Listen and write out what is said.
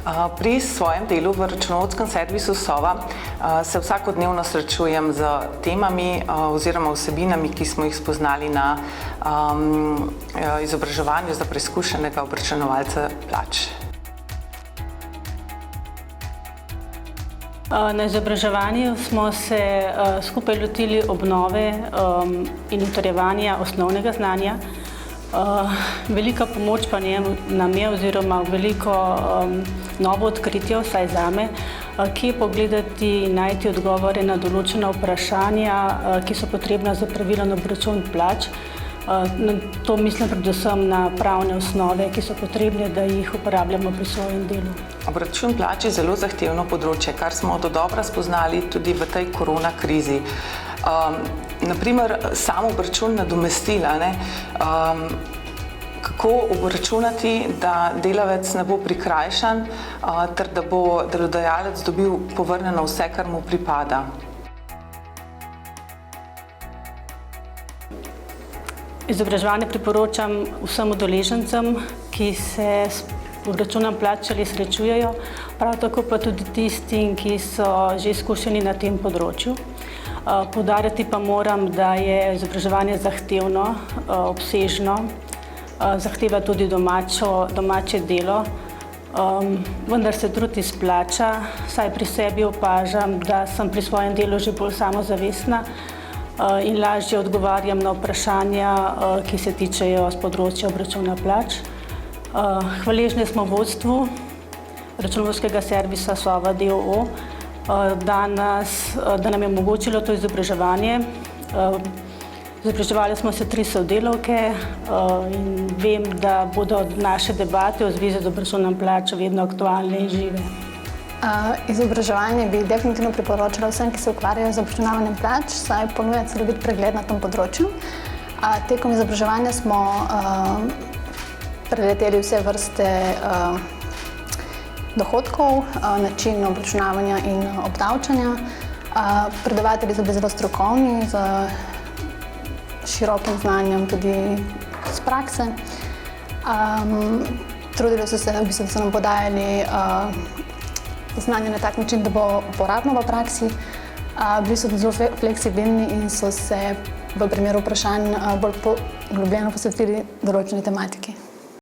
Pri svojem delu v računovodskem servisu Sova se vsakodnevno srečujem z temami oziroma vsebinami, ki smo jih spoznali na izobraževanju za preizkušenega obračunovalca plač. Na izobraževanju smo se skupaj lotili obnove in utrjevanja osnovnega znanja. Velika pomoč pa nam je oziroma veliko novo odkritje, vsaj zame, kje pogledati in najti odgovore na določena vprašanja, ki so potrebna za pravilen obračun plač. To mislim predvsem na pravne osnove, ki so potrebne, da jih uporabljamo pri svojem delu. Obračun plač je zelo zahtevno področje, kar smo dodobra spoznali tudi v tej korona krizi. Naprimer, sam obračun nadomestila, kako obračunati, da delavec ne bo prikrajšan, ter da bo delodajalec dobil povrnjeno vse, kar mu pripada. Izobraževanje priporočam vsem udeležencem, ki se s obračunom plač srečujejo, prav tako pa tudi tistim, ki so že izkušeni na tem področju. Poudarjati pa moram, da je izobraževanje zahtevno, obsežno, zahteva tudi domače delo, vendar se trud izplača, saj pri sebi opažam, da sem pri svojem delu že bolj samozavestna in lažje odgovarjam na vprašanja, ki se tičejo z področja obračuna plač. Hvaležni smo vodstvu računovodskega servisa Sova d.o.o., da nam je omogočilo to izobraževanje. Izobraževali smo se 3 sodelavke in vem, da bodo naše debate v zvezi z obračunom plač vedno aktualne in žive. Izobraževanje bi definitivno priporočala vsem, ki se ukvarjajo z obračunavanjem plač, saj ponuja celovit pregled na tem področju. Tekom izobraževanja smo preleteli vse vrste dohodkov, način obračunavanja in obdavčanja. Predavatelji so bili zelo strokovni, z širokim znanjem tudi z prakse. Trudili so se, da so nam podajali znanje na tak način, da bo uporabno v praksi. Bili so zelo fleksibilni in so se v primeru vprašanj bolj poglobljeno posvetili določeni tematiki.